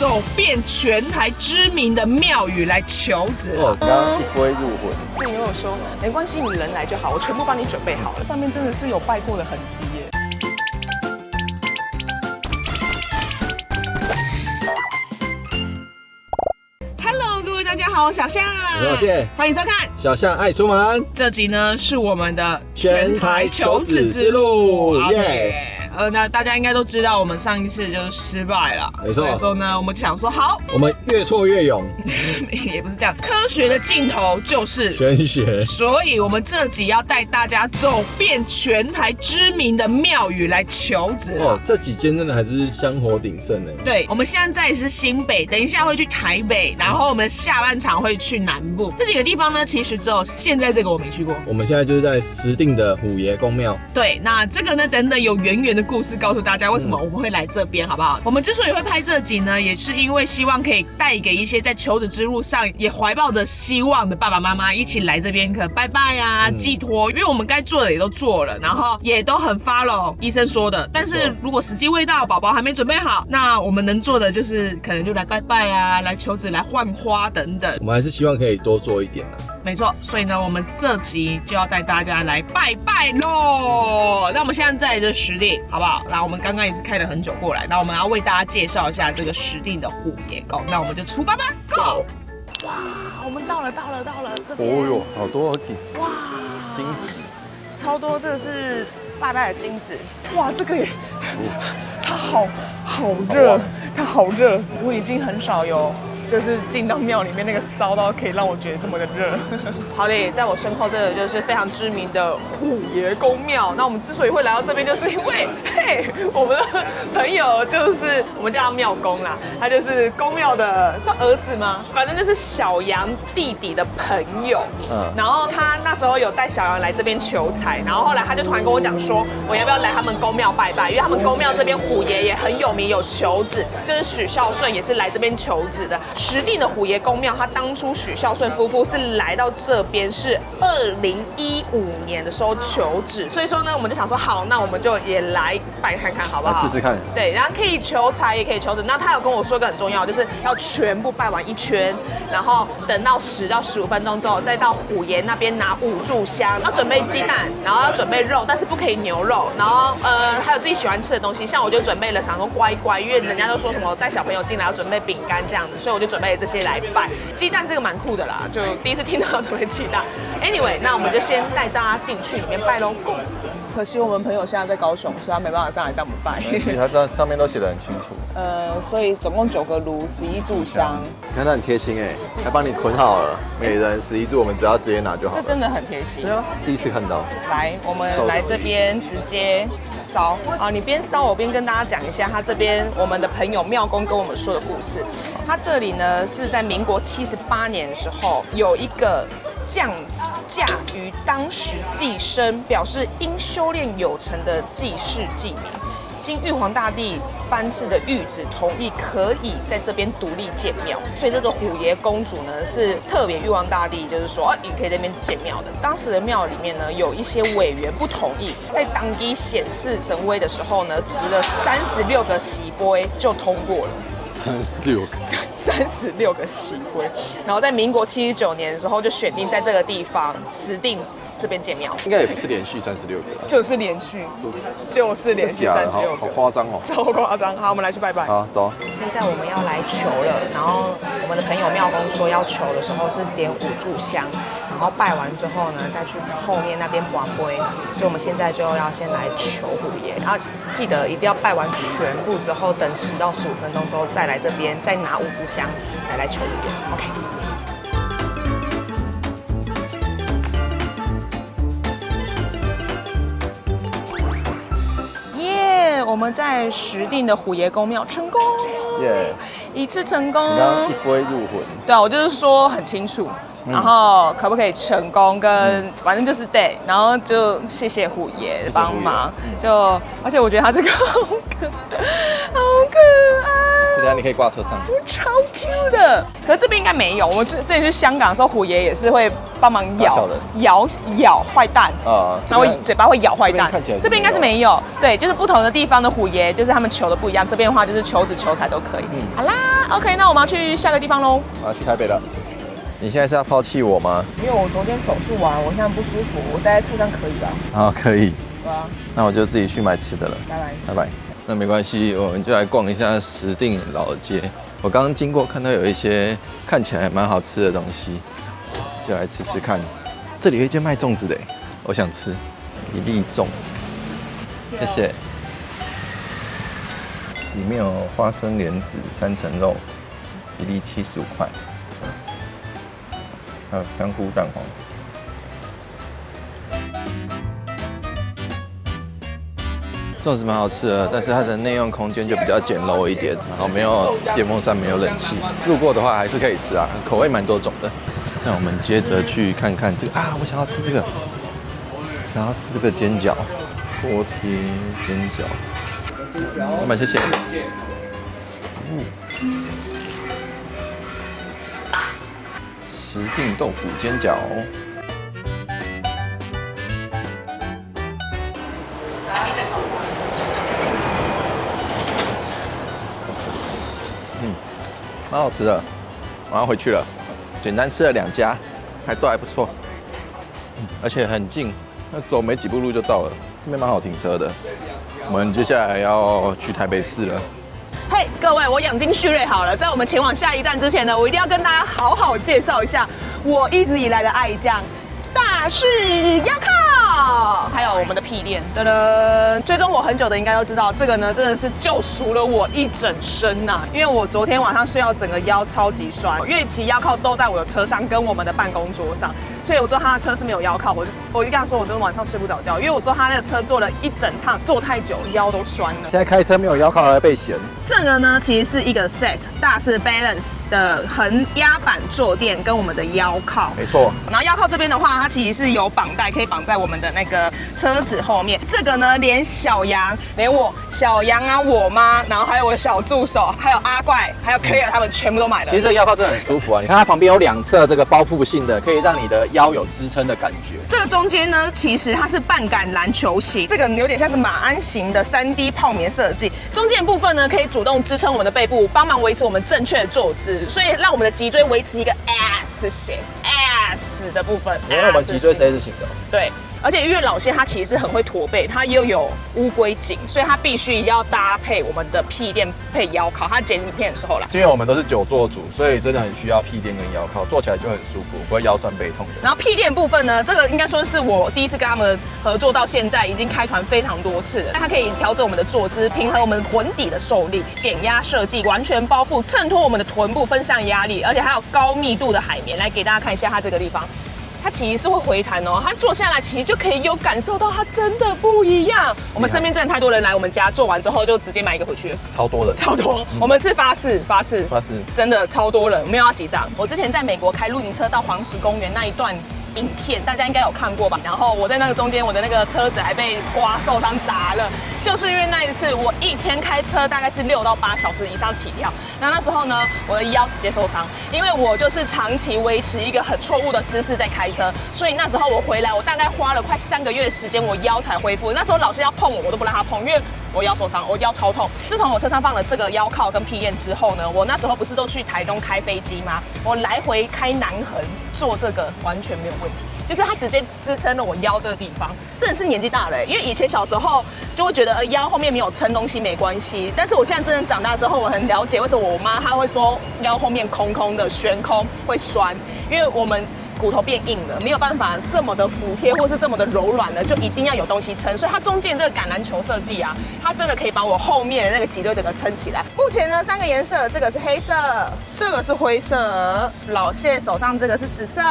走遍全台知名的庙宇来求子。哦，刚刚一杯入魂。这里有说没关系，你人来就好，我全部帮你准备好了。上面真的是有拜过的痕迹耶。Hello， 各位大家好，我小象，我是小谢，欢迎收看小象爱出门。这集呢是我们的全台求子之路，耶！那大家应该都知道，我们上一次就是失败了，没错。所以说呢，我们就想说，好，我们越挫越勇，也不是这样，科学的尽头就是玄学。所以我们这集要带大家走遍全台知名的庙宇来求子。哦，这几间真的还是香火鼎盛哎。对，我们现在是新北，等一下会去台北，然后我们下半场会去南部。这几个地方呢，其实只有现在这个我没去过。我们现在就是在石碇的虎爷公庙。对，那这个呢，等等有圆圆的故事告诉大家为什么我们会来这边，好不好？我们之所以会拍这集呢，也是因为希望可以带给一些在求子之路上也怀抱着希望的爸爸妈妈一起来这边可拜拜啊，寄托，因为我们该做的也都做了，然后也都很 follow 医生说的。但是如果时机未到，宝宝还没准备好，那我们能做的就是可能就来拜拜啊，来求子，来换花等等。我们还是希望可以多做一点啦。没错，所以呢，我们这集就要带大家来拜拜咯。那我们现在在这石碇，好不好？那我们刚刚也是开了很久过来，那我们要为大家介绍一下这个石碇的虎爷宫。那我们就出发吧 ，Go！ 哇，我们到了这边。哦哟，好多哇，金子，超多，这个是拜拜的金子。哇，这个也，它好热，它好热，我已经很少有。就是进到庙里面那个烧到可以让我觉得这么的热。好的，在我身后这个就是非常知名的虎爷公庙。那我们之所以会来到这边，就是因为我们的朋友就是我们叫他庙公啦，他就是公庙的算儿子吗？反正就是小杨弟弟的朋友。然后他那时候有带小杨来这边求财，然后后来他就突然跟我讲说，我要不要来他们公庙拜拜？因为他们公庙这边虎爷也很有名，有求子，就是许孝顺也是来这边求子的。石碇的虎爷公庙，他当初许孝顺夫妇是来到这边是2015年的时候求子，所以说呢，我们就想说好，那我们就也来拜看看，好不好？试试看。对，然后可以求财，也可以求子。那他有跟我说一个很重要，就是要全部拜完一圈，然后等到10到15分钟之后，再到虎爷那边拿5炷香，要准备鸡蛋，然后要准备肉，但是不可以牛肉，然后还有自己喜欢吃的东西，像我就准备了想说乖乖，因为人家都说什么带小朋友进来要准备饼干这样子，所以我就准备了这些来拜。鸡蛋这个蛮酷的啦，就第一次听到要准备鸡蛋。Anyway， 那我们就先带大家进去里面拜喽。可惜我们朋友现在在高雄，所以他没办法上来带我们拜。他这上面都写得很清楚。所以总共9个炉，11炷香。你看他很贴心哎，还帮你捆好了，每人11炷，我们只要直接拿就好了。这真的很贴心。对啊，第一次看到。来，我们来这边直接烧。好，你边烧我边跟大家讲一下他这边我们的朋友庙公跟我们说的故事。他这里呢是在民国78年的时候有一个降驾于当时祭生，表示因修炼有成的祭士祭名，经玉皇大帝颁赐的谕旨同意，可以在这边独立建庙。所以这个虎爷公主呢，是特别玉皇大帝就是说，你可以在这边建庙的。当时的庙里面呢，有一些委员不同意，在当地显示神威的时候呢，植了36个喜龟就通过了。36个喜龟，然后在民国79年的时候，就选定在这个地方石碇这边建庙。应该也不是连续36个，就是连续36个，好夸张哦，超夸张。好，我们来去拜拜。好，走。现在我们要来求了，然后我们的朋友庙公说要求的时候是点5炷香，然后拜完之后呢，再去后面那边拔杯。所以我们现在就要先来求虎爷，然后记得一定要拜完全部之后，等10到15分钟之后再来这边，再拿5支香，再来求虎爷。OK。我们在石碇的虎爷公庙成功，一次成功。刚刚一杯入魂。对啊，我就是说很清楚，然后可不可以成功跟反正就是对，然后就谢谢虎爷帮忙，就而且我觉得他这个好可爱。等下你可以挂车上。超 Q 的。可是这边应该没有，我之前去香港的时候，虎爷也是会帮忙咬坏蛋然后嘴巴会咬坏蛋。这边应该是没有，对，就是不同的地方的虎爷，就是他们求的不一样。这边的话就是求子求财都可以。好啦 ，OK， 那我们要去下个地方喽。我要去台北了。你现在是要抛弃我吗？因为我昨天手术完，我现在不舒服，我待在车上可以吧？好，可以。对啊。那我就自己去买吃的了。拜拜。拜拜。那没关系，我们就来逛一下石碇老街。我刚刚经过，看到有一些看起来蛮好吃的东西，就来吃吃看。这里有一间卖粽子的，我想吃一粒粽。谢谢。里面有花生莲子3层肉，一粒75块。还有香菇蛋黄。粽子蛮好吃的，但是它的内用空间就比较简陋一点，然后没有电风扇，没有冷气。路过的话还是可以吃啊，口味蛮多种的。那我们接着去看看这个啊，我想要吃这个，想要吃这个煎饺，锅贴煎饺。老板谢谢。石碇豆腐煎饺。蛮好吃的，我要回去了。简单吃了2家，都还不错，而且很近，那走没几步路就到了。这边蛮好停车的。我们接下来要去台北市了。嘿，各位，我养精蓄锐好了，在我们前往下一站之前呢，我一定要跟大家好好介绍一下我一直以来的爱将——大适腰靠，还有我们的屁垫。噔噔，追踪我很久的应该都知道，这个呢真的是救赎了我一整身呐！因为我昨天晚上睡到整个腰超级酸，因为其实腰靠都在我的车上跟我们的办公桌上，所以我知道他的车是没有腰靠，我就跟他说，我昨天晚上睡不着觉，因为我知道他那个车坐了一整趟，坐太久腰都酸了。现在开车没有腰靠还被嫌。这个呢其实是一个 set 大适 balance 的横压板坐垫跟我们的腰靠，没错。然后腰靠这边的话，它其实是有绑带，可以绑在我们的那个车子后面。这个呢，连小杨，连我小杨啊，我妈，然后还有我的小助手，还有阿怪，还有 Claire 他们全部都买了。其实这个腰靠真的很舒服啊！你看它旁边有2侧这个包覆性的，可以让你的腰有支撑的感觉。这个中间呢，其实它是半杆篮球形，这个有点像是马鞍形的3D 泡棉设计。中间部分呢，可以主动支撑我们的背部，帮忙维持我们正确的坐姿，所以让我们的脊椎维持一个 S 型 S 的部分。因为我们脊椎是 S 型的。对。而且因为老谢他其实很会驼背，他又有乌龟颈，所以他必须要搭配我们的屁垫配腰靠。他剪影片的时候啦，因为我们都是久坐族，所以真的很需要屁垫跟腰靠，坐起来就很舒服，不会腰酸背痛的。然后屁垫部分呢，这个应该说是我第一次跟他们合作到现在，已经开团非常多次了。它可以调整我们的坐姿，平衡我们臀底的受力，减压设计，完全包覆衬托我们的臀部分散压力，而且还有高密度的海绵。来给大家看一下它这个地方。它其实是会回弹哦，它坐下来其实就可以有感受到它真的不一样。我们身边真的太多人来我们家做完之后就直接买一个回去，超多的，超多。我们是发誓，真的超多人，没有要几张。我之前在美国开露营车到黄石公园那一段影片，大家应该有看过吧？然后我在那个中间，我的那个车子还被刮受伤砸了，就是因为那一次我一天开车大概是6到8小时以上起跳。那时候呢，我的腰直接受伤，因为我就是长期维持一个很错误的姿势在开车，所以那时候我回来，我大概花了快3个月的时间，我腰才恢复。那时候老师要碰我，我都不让他碰，因为我腰受伤，我腰超痛。自从我车上放了这个腰靠跟屁垫之后呢，我那时候不是都去台东开飞机吗？我来回开南横做这个完全没有问题。就是它直接支撑了我腰这个地方，真的是年纪大了因为以前小时候就会觉得腰后面没有撑东西没关系，但是我现在真的长大之后，我很了解为什么我妈她会说腰后面空空的悬空会酸，因为我们骨头变硬了，没有办法这么的服帖或是这么的柔软了，就一定要有东西撑。所以它中间这个橄榄球设计啊，它真的可以把我后面的那个脊椎整个撑起来。目前呢3个颜色，这个是黑色，这个是灰色，老谢手上这个是紫色。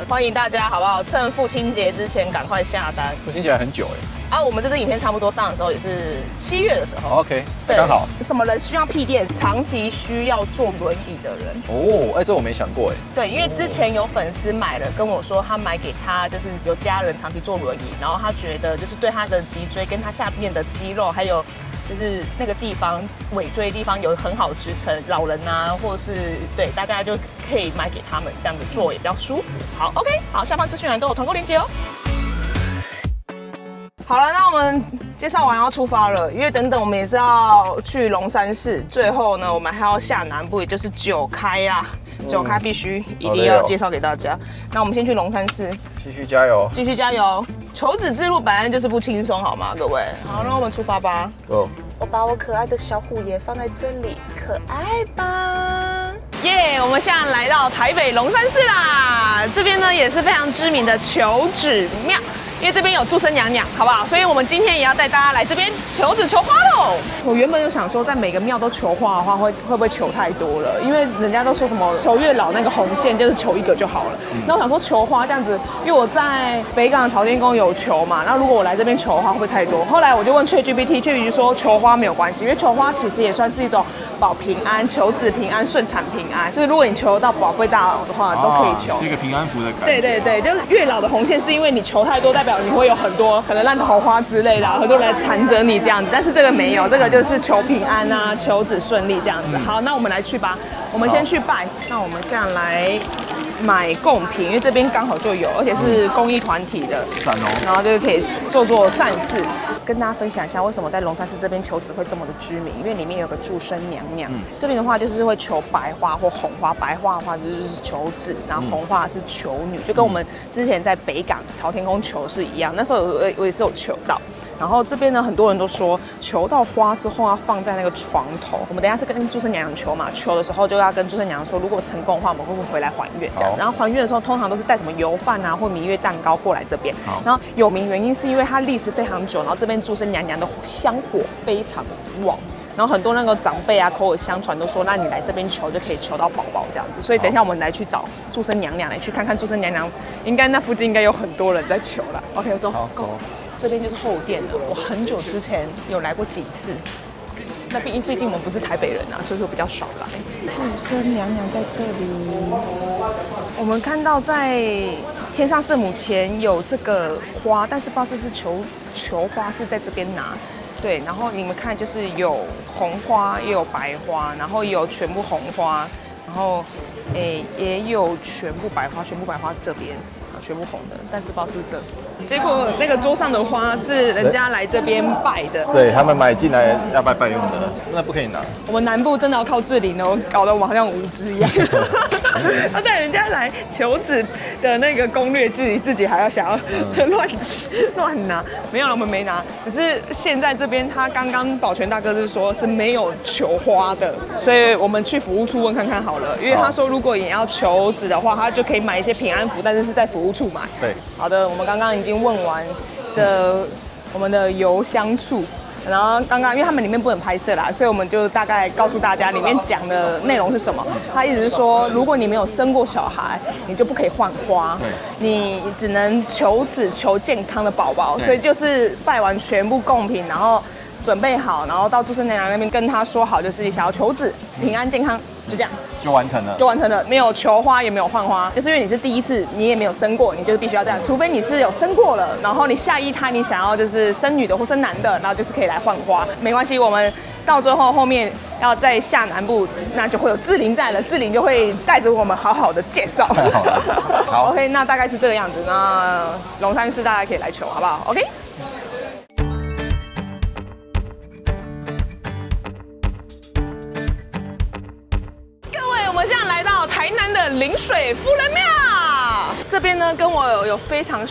欢迎大家好不好？趁父亲节之前赶快下单。父亲节还很久啊，我们这支影片差不多上的时候也是7月的时候。OK， 刚好。什么人需要屁垫？长期需要坐轮椅的人。哦，这我没想过对，因为之前有粉丝买了，跟我说他买给他就是有家人长期坐轮椅，然后他觉得就是对他的脊椎跟他下面的肌肉还有就是那个地方尾椎的地方有很好支撑，老人啊，或者是对大家就可以买给他们，这样子坐也比较舒服。好 ，OK， 好，下方资讯栏都有团购链接哦。好了，那我们介绍完要出发了，因为等等我们也是要去龙山寺，最后呢我们还要下南部，也就是九开啦。九开必须一定要介绍给大家。那我们先去龙山寺，继续加油，继续加油。求子之路本来就是不轻松，好吗，各位？好，那我们出发吧。Go。我把我可爱的小虎爷放在这里，可爱吧？耶！我们现在来到台北龙山寺啦，这边呢也是非常知名的求子庙。因为这边有註生娘娘，好不好？所以我们今天也要带大家来这边求子求花喽。我原本有想说，在每个庙都求花的话，会不会求太多了？因为人家都说什么求月老那个红线就是求一个就好了。那我想说求花这样子，因为我在北港朝天宫有求嘛，那如果我来这边求花会不会太多？后来我就问 ChatGPT 说求花没有关系，因为求花其实也算是一种保平安、求子平安、顺产平安。就是如果你求到宝贝大的话，都可以求。是一个平安符的感觉。对对对，就是月老的红线是因为你求太多，代表你会有很多可能烂桃花之类的，很多人来缠着你这样子。但是这个没有，这个就是求平安啊，求子顺利这样子。好，那我们来去吧。我们先去拜。那我们现在来买贡品，因为这边刚好就有，而且是公益团体的，然后就可以做善事。跟大家分享一下，为什么在龙山寺这边求子会这么的知名？因为里面有个註生娘娘。这边的话就是会求白花或红花，白花的话就是求子，然后红花是求女，就跟我们之前在北港朝天宫求是一样。那时候我也是有求到。然后这边呢，很多人都说求到花之后要放在那个床头。我们等一下是跟註生娘娘求嘛，求的时候就要跟註生娘娘说，如果成功的话，我们会不会回来还愿这样？然后还愿的时候，通常都是带什么油饭啊或蜜月蛋糕过来这边。然后有名原因是因为它历史非常久，然后这边註生娘娘的香火非常旺。然后很多那个长辈啊口耳相传都说，那你来这边求就可以求到宝宝这样子。所以等一下我们来去找註生娘娘，来去看看註生娘娘，应该那附近应该有很多人在求了。OK， 走，走。这边就是后殿了，我很久之前有来过几次，那毕竟我们不是台北人啊，所以说比较少来。註生娘娘在这里，我们看到在天上圣母前有这个花，但是不知道这是求花是在这边拿，对，然后你们看就是有红花也有白花，然后也有全部红花，然后也有全部白花这边。全部红的，但是不知道是这。结果那个桌上的花是人家来这边拜的，对他们买进来要拜用的，那不可以拿。我们南部真的要靠自理哦，搞得我们好像无知一样。要带人家来求子的那个攻略，自己还要想要乱拿，没有了，我们没拿，只是现在这边他刚刚保全大哥是说是没有求花的，所以我们去服务处问看看好了，因为他说如果也要求子的话，他就可以买一些平安符，但是在服务处买。对，好的，我们刚刚已经问完的我们的邮箱处。然后刚刚因为他们里面不能拍摄啦，所以我们就大概告诉大家里面讲的内容是什么。他意思是说，如果你没有生过小孩，你就不可以换花，你只能求子求健康的宝宝。所以就是拜完全部贡品，然后准备好，然后到註生娘娘那边跟他说好，就是你想要求子平安健康，就这样。就完成了，没有求花也没有换花，就是因为你是第一次，你也没有生过，你就是必须要这样，除非你是有生过了，然后你下一胎你想要就是生女的或生男的，然后就是可以来换花，没关系，我们到最后面要再下南部，那就会有志玲在了，志玲就会带着我们好好的介绍。好，OK， 那大概是这个样子，那龙山寺大家可以来求，好不好 ？OK。我们现在来到台南的临水夫人庙，这边呢跟我有非常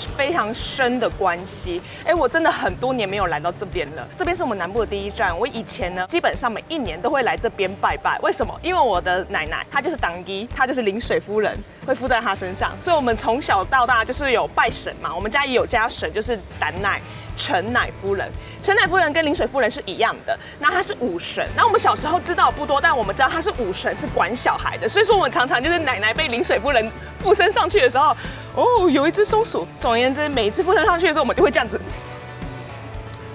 深的关系。我真的很多年没有来到这边了。这边是我们南部的第一站。我以前呢，基本上每一年都会来这边拜拜。为什么？因为我的奶奶她就是当机，她就是临水夫人，会附在她身上。所以我们从小到大就是有拜神嘛。我们家也有家神，就是胆奶。陈乃夫人，陈乃夫人跟临水夫人是一样的，那她是武神。那我们小时候知道不多，但我们知道她是武神，是管小孩的。所以说我们常常就是奶奶被临水夫人附身上去的时候，有一只松鼠。总而言之，每一次附身上去的时候，我们就会这样子，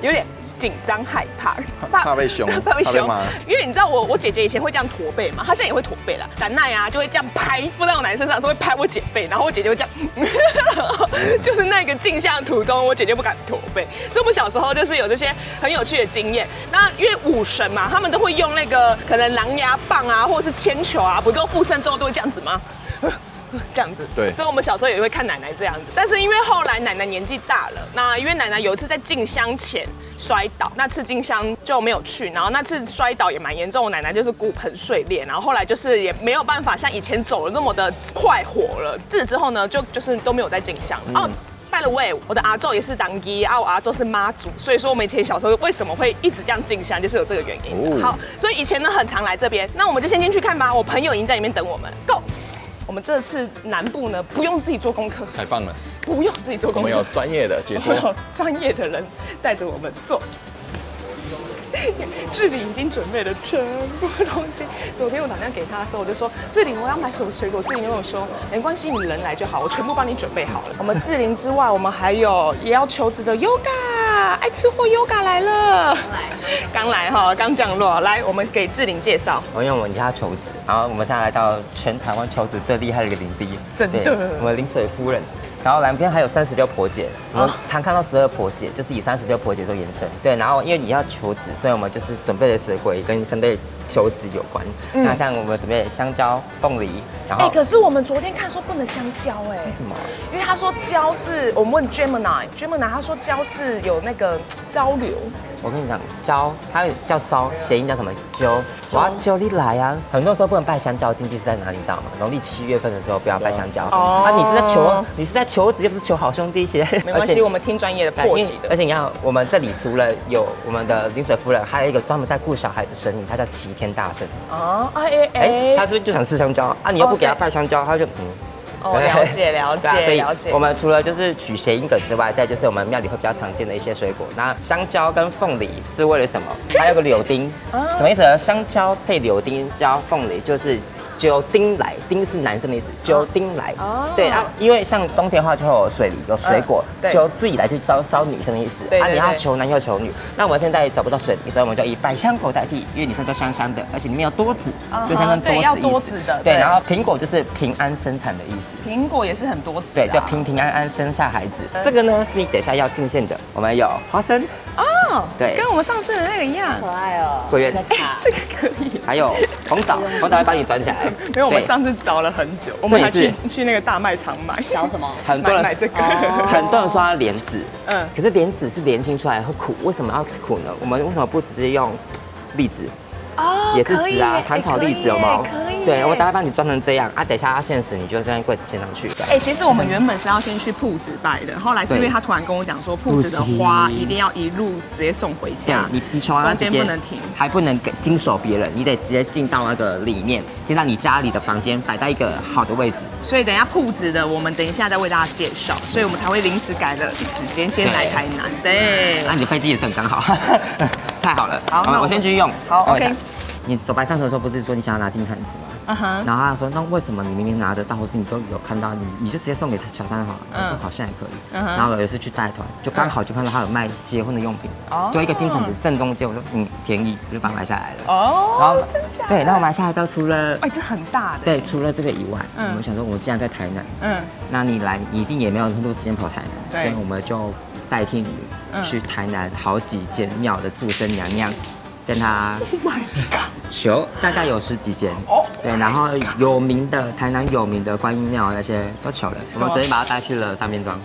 有点紧张害怕，怕被凶，怕被凶骂。因为你知道我姐姐以前会这样驼背嘛，她现在也会驼背啦。胆奈啊就会这样拍，不知道我哪身上的时候会拍我姐背，然后我姐姐会这样，就是那个镜像图中，我姐姐不敢驼背。所以我们小时候就是有这些很有趣的经验。那因为武神嘛，他们都会用那个可能狼牙棒啊，或者是铅球啊，不都附身之后都会这样子吗？这样子，对，所以我们小时候也会看奶奶这样子。但是因为后来奶奶年纪大了，那因为奶奶有一次在进香前摔倒，那次进香就没有去，然后那次摔倒也蛮严重，我奶奶就是骨盆碎裂，然后后来就是也没有办法像以前走了那么的快活了。自此之后呢，就是都没有再进香了。哦，by the way， 我的阿昼也是当机啊，我阿昼是妈祖，所以说我们以前小时候为什么会一直这样进香，就是有这个原因的。好，所以以前呢很常来这边，那我们就先进去看吧。我朋友已经在里面等我们 ，Go。我们这次南部呢，不用自己做功课，太棒了，不用自己做功课，我们有专业的解说，有专业的人带着我们做。志玲已经准备了全部东西。昨天我打电话给他的时候，我就说志玲我要买什么水果，志玲跟我说没关系，你人来就好，我全部帮你准备好了。我们志玲之外，我们还有也要求职的 Yoga， 爱吃货 Yoga 来了，刚来哈，刚降落。来，我们给志玲介绍。因为我们家求子，然后我们现在来到全台湾求子最厉害的一个领地，真的，我们临水夫人。然后南边还有36婆姐，我们常看到12婆姐，就是以36婆姐做延伸。对，然后因为你要求子，所以我们就是准备的水果也跟相对求子有关。那像我们准备香蕉、凤梨，然后可是我们昨天看说不能香蕉为什么？因为他说蕉是我们问 Gemini 他说蕉是有那个招流。我跟你讲，蕉它叫招，谐音叫什么？揪，我要揪你来啊！很多时候不能拜香蕉，禁忌是在哪里？你知道吗？农历7月份的时候不要拜香蕉。你是在求子，又不是求好兄弟些。没关系，我们听专业的破解的。而且你看，我们这里除了有我们的临水夫人，还有一个专门在顾小孩的神明，他叫齐天大圣。他是不是就想吃香蕉啊？你又不给他拜香蕉，他就了解了解。我们除了就是取谐音梗之外，再就是我们庙里会比较常见的一些水果。那香蕉跟凤梨是为了什么？还有个柳丁，什么意思呢？香蕉配柳丁加凤梨就是揪丁来，丁是男生的意思，揪丁来。对啊，因为像冬天的话就有水梨，有水果，揪自己来就招女生的意思。你要求男又求女。那我们现在找不到水梨，所以我们就以百香果代替，因为女生都香香的，而且里面有多子，就像跟多子意思。对，然后苹果就是平安生产的意思。苹果也是很多子。对，就平平安安生下孩子。这个呢是你等一下要进献的，我们有花生。对，跟我们上次的那个一样，可爱哦。桂圆，这个可以。还有红枣，红枣会帮你转起来。因为我们上次找了很久，我们还去那个大卖场买。找什么？很多人买这个，很多人说它莲子，可是莲子是莲心出来会苦，为什么要苦呢？我们为什么不直接用栗子？也是籽啊，糖炒栗子有没有？对，我大概帮你装成这样啊，等一下它限时，你就在柜子签上去。其实我们原本是要先去铺子拜的，后来是因为他突然跟我讲说，铺子的花一定要一路直接送回家，你求完中间不能停，还不能经手别人，你得直接进到那个里面，进到你家里的房间，摆在一个好的位置。所以等一下铺子的，我们等一下再为大家介绍，所以我们才会临时改了时间，先来台南。对，那你的飞机也是很刚好，太好了。好，那我先继续用。好 ，OK。你走白上头的时候，不是说你想要拿金铲子吗？然后他说，那为什么你明明拿得到，或是你都有看到，你就直接送给小三好了。我说好像也可以。然后有一次去带团，就刚好就看到他有卖结婚的用品，就一个金铲子正中间，我说便宜，就把它买下来了。然后真假？对，然后买下来之后，除了这很大的。对，除了这个以外，我们想说，我既然在台南，那你来，你一定也没有很多时间跑台南，所以我们就代替你去台南好几间庙的註生娘娘。跟他求，大概有10几间，对，然后有名的台南有名的观音庙那些都求了，我们昨天把他带去了三边庄，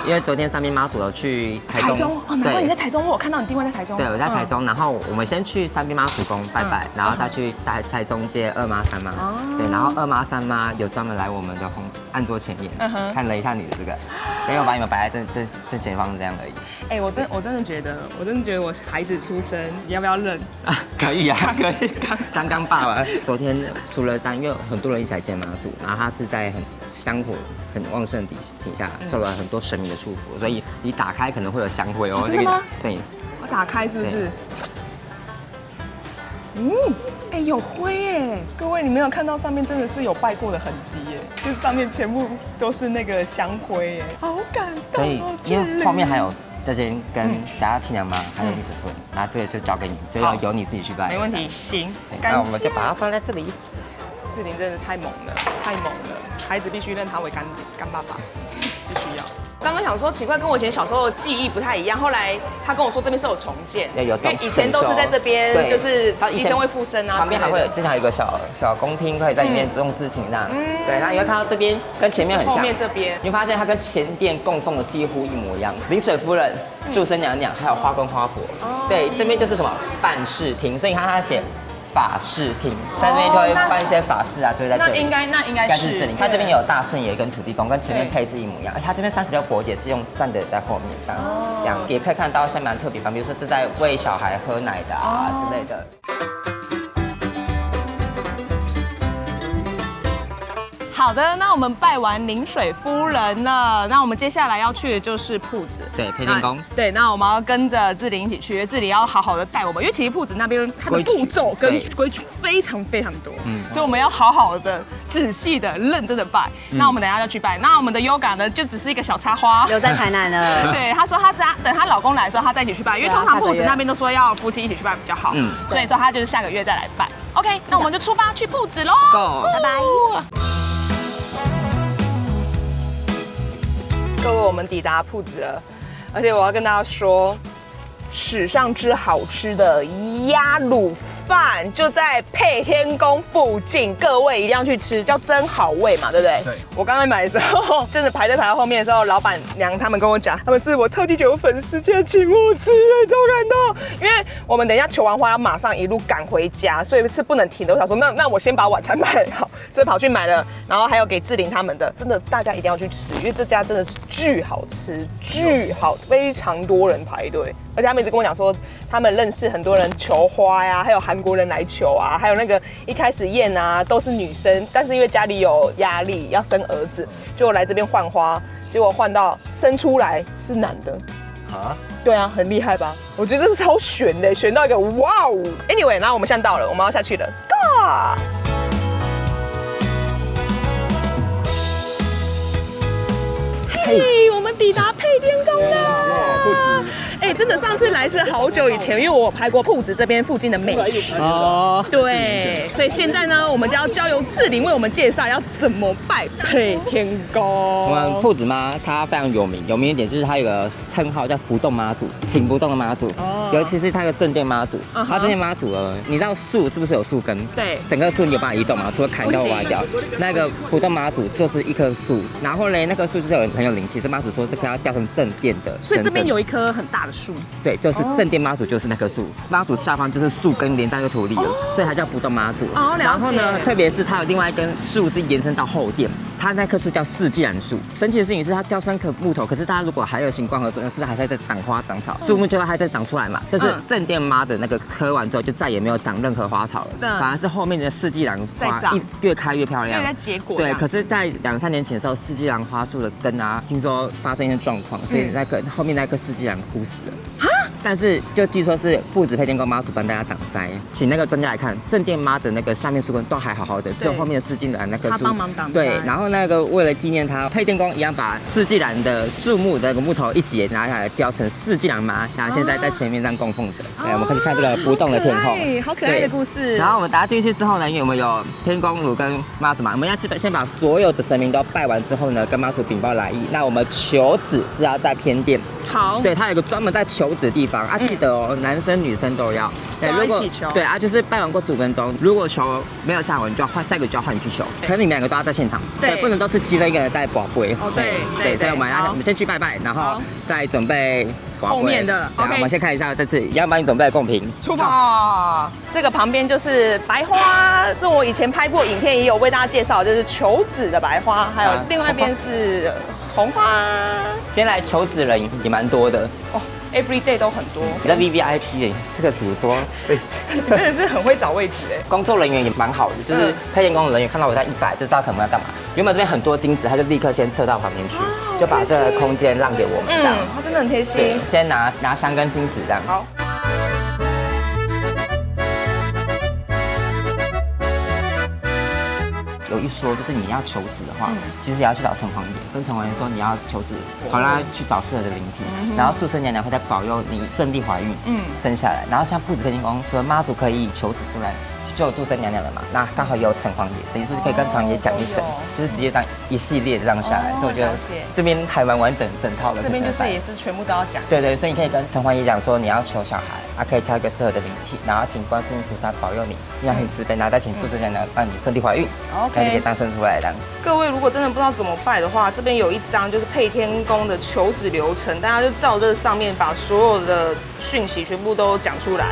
因为昨天三边妈祖有去台中，难怪你在台中，我有看到你定位在台中。对，我在台中，然后我们先去三边妈祖宫拜拜，然后再去台中接二妈三妈，对，然后二妈三妈有专门来我们的案桌前面看了一下你的这个，因为我把你们摆在正前方这样而已。我真的觉得我孩子出生，你要不要认？可以啊，可以。刚刚爸完，昨天除了因为很多人一起来见妈祖，然后他是在很香火很旺盛底下，受到很多神明的祝福，所以你打开可能会有香灰哦。真的吗？对，我打开是不是？有灰耶！各位，你没有看到上面真的是有拜过的痕迹耶，就是上面全部都是那个香灰耶，好感动。所以因为后面还有这间跟大家亲娘妈还有历史夫人，那这个就交给你，就要由你自己去拜。没问题，行。那我们就把它放在这里。志玲真的太猛了，太猛了，孩子必须认他为干爸爸，必须要。刚刚想说奇怪，跟我以前小时候的记忆不太一样。后来他跟我说这边是有重建，因为以前都是在这边，就是机身会附身啊。旁边还会有之前还有一个小公厅，可以在里面做事情这样。对，然后你会看到这边跟前面很像，后面这边你会发现它跟前殿供奉的几乎一模一样。临水夫人、註生娘娘还有花公花婆，对，这边就是什么办事厅，所以你看它写法事厅，在这边就会办一些法事啊，就会在这里。那应该是这里。它这边有大圣爷跟土地公，跟前面配置一模一样。而且它这边36伯姐是用站的在后面这样，也可以看到像蛮特别方，比如说这在喂小孩喝奶的啊之类的。好的，那我们拜完临水夫人了，那我们接下来要去的就是铺子，对，配天宫。对，那我们要跟着志玲一起去，志玲要好好的带我们，因为其实铺子那边它的步骤跟规矩非常多，所以我们要好好的、仔细的、认真的拜。那我们等一下要去拜，那我们的Yoga呢，就只是一个小插花，留在台南了。对，她说等她老公来的时候，她再一起去拜，因为通常铺子那边都说要夫妻一起去拜比较好，所以说她就是下个月再来拜。OK， 那我们就出发去铺子喽， Go， 拜拜。各位，我们抵达铺子了，而且我要跟大家说，史上之好吃的鸭卤饭就在配天宫附近，各位一定要去吃，叫真好味嘛，对不对？对。我刚才买的时候，真的排队排到后面的时候，老板娘他们跟我讲，他们是我超级久的粉丝，竟然请我吃，超感动。因为我们等一下求完花要马上一路赶回家，所以是不能停的。我想说，那我先把晚餐买好，所以跑去买了，然后还有给志玲他们的，真的大家一定要去吃，因为这家真的是巨好吃，巨好，非常多人排队。而且他们一直跟我讲说，他们认识很多人求花呀，还有韩国人来求啊，还有那个一开始验啊都是女生，但是因为家里有压力要生儿子，就来这边换花，结果换到生出来是男的。啊？对啊，很厉害吧？我觉得这是超悬的，悬到一个哇哦 ！Anyway， 然后我们现在到了，我们要下去了 ，Go！嘿，我们抵达配天宫了。哎，真的，上次来是好久以前，因为我拍过铺子这边附近的美食。哦，对，所以现在呢，我们就要交由志玲为我们介绍要怎么拜配天宫。我们铺子妈她非常有名一点就是她有个称号叫不动妈祖，请不动的妈祖。哦，尤其是她的正殿妈祖，她正殿妈祖呢，你知道树是不是有树根？对，整个树你有办法移动吗？除了砍掉、挖掉，那个不动妈祖就是一棵树，然后呢，那棵树就是很有灵气，是妈祖说这棵要吊成正殿的。所以这边有一棵很大的树。对，就是正殿妈祖就是那棵树，妈祖下方就是树根连在那个土里了，所以它叫不动妈祖。哦，了解。然后呢，特别是它有另外一根树是延伸到后殿，它那棵树叫四季兰树。神奇的事情是它吊3棵木头，可是它如果还有行光合作用，是还在长花长草，树木就会还在长出来嘛。但是正殿妈的那个刻完之后，就再也没有长任何花草了，反而是后面的四季兰花越开越漂亮，就在结果。对，可是，在2、3年前的时候，四季兰花树的根啊，听说发生一些状况，所以那个后面那棵四季兰枯死了。但是就据说是铺子配天宫妈祖帮大家挡灾，请那个专家来看，正殿妈的那个下面树根都还好好的，只有后面的四季兰那棵树他帮忙挡灾。对，然后那个为了纪念他，配天宫一样把四季兰的树木的木头一截拿下来雕成四季兰妈，然后现在在前面这样供奉着。对，我们可以看这个不动的天后，好可爱的故事。然后我们大家进去之后呢，因为我们有天公炉跟妈祖嘛，我们要先把所有的神明都拜完之后呢，跟妈祖禀报来意。那我们求子是要在偏殿。好，对，它有一个专门在求子的地方啊，记得哦，男生女生都要。对，如果对啊，就是拜完过15分钟，如果球没有下完，你就要换下一个，就要换你去求。可是你们2个都要在现场，对，不能都是其中一个人在保龟。哦，对，所以我们先去拜拜，然后再准备后面的。OK， 我们先看一下这次要帮你准备的贡品。出发。这个旁边就是白花，这我以前拍过影片也有为大家介绍，就是求子的白花，还有另外一边是红花。今天来求子的人也蛮多的哦。Every day 都很多，你在 VVIP 这个主桌，你真的是很会找位置哎。工作人员也蛮好的，就是配天宫的人员看到我在100，就知道可能要干嘛。原本这边很多金子，他就立刻先撤到旁边去，就把这个空间让给我们这样。他真的很贴心。对，先拿香跟金子这样。好。有一说，就是你要求子的话，其实也要去找城隍爷，跟城隍爷说你要求子，好让他去找适合的灵体，然后註生娘娘会再保佑你顺利怀孕，生下来。然后像朴子配天宫说妈祖可以求子出来。就有註生娘娘的嘛，那刚好也有城隍爷，等于说就可以跟城隍爷讲一声，就是直接这样一系列这样下来，所以我觉得这边还蛮完整套的。这边就是也是全部都要讲。对，所以你可以跟城隍爷讲说你要求小孩，可以挑一个适合的灵体，然后请观世音菩萨保佑你，因为很慈悲，然后再请註生娘娘让你顺利怀孕，可以诞生出来的。各位如果真的不知道怎么拜的话，这边有一张就是配天宫的求子流程，大家就照这上面把所有的讯息全部都讲出来。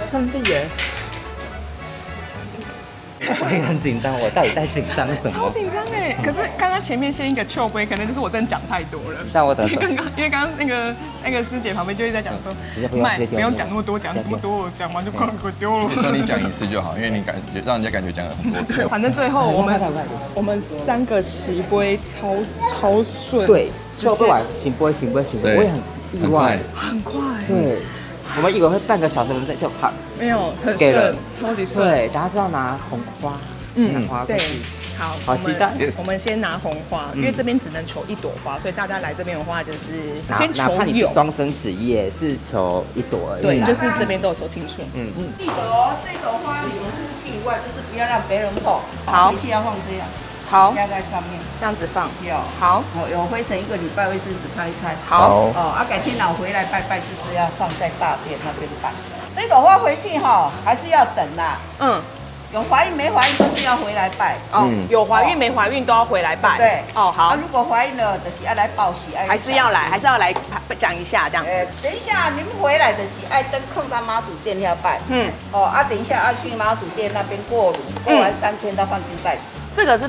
顺利耶！我也很紧张，我到底在紧张什么？超紧张哎！可是刚刚前面先一个糗杯，可能就是我真的讲太多了。像我怎么？因为刚刚那个师姐旁边就一直在讲说，不用讲那么多，讲那么多，讲完就快丢了。你说你讲一次就好，因为你让人家感觉讲了很多次。反正最后我们3个洗杯超顺。对，做不完醒杯，我也很意外，很快。对。我们以为会半个小时就好，没有，很顺，超级顺。对，然后就要拿红花，拿花过去。好期待。我们先拿红花，因为这边只能求1朵花，所以大家来这边的话就是先哪怕你求有。双生子也是求1朵而已。对，就是这边都有说清楚。记得哦，这朵花里有雾气以外，就是不要让别人碰。好，仪器要放这样。好，压在上面，这样子放。有。好，有灰尘1个礼拜，卫生纸拍一拍。好。改天我回来拜拜，就是要放在大殿那边拜。这朵花回去还是要等啦。有怀孕没怀孕都是要回来拜。有怀孕没怀孕都要回来拜。对。好。如果怀孕了，就是要来报喜，还是要来讲一下这样子。等一下你们回来的是爱登空到妈祖殿要拜。等一下要去妈祖殿那边过炉，过完3圈到放进袋子。这个是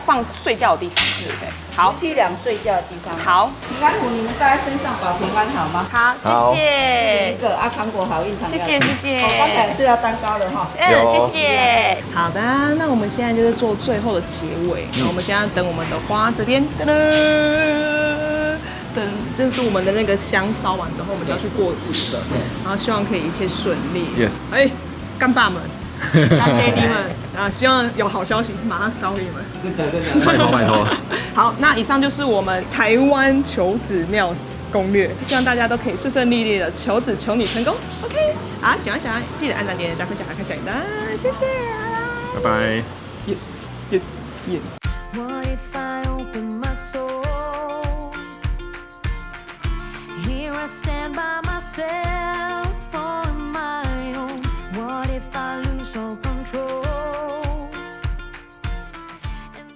放睡觉的地方，对不对？好，夫妻俩睡觉的地方。好，平安符你们带在身上保平安好吗？好，谢谢。一个糖果好运糖。谢谢师姐。刚才是要蛋糕的哈。谢谢。好的，那我们现在就是做最后的结尾。那我们现在等我们的花这边，噔噔，就是我们的那个香烧完之后，我们就要去过炉了。然后希望可以一切顺利。Yes。干爸们。大爹地们希望有好消息是马上烧你们，真的，拜托。好，那以上就是我们台湾求子庙攻略，希望大家都可以顺顺利利的求子求女成功。OK， 好，喜欢记得按赞、点赞、加分享、开小铃铛，谢谢，拜拜。Yes。What if I open my soul? Here I stand by myself.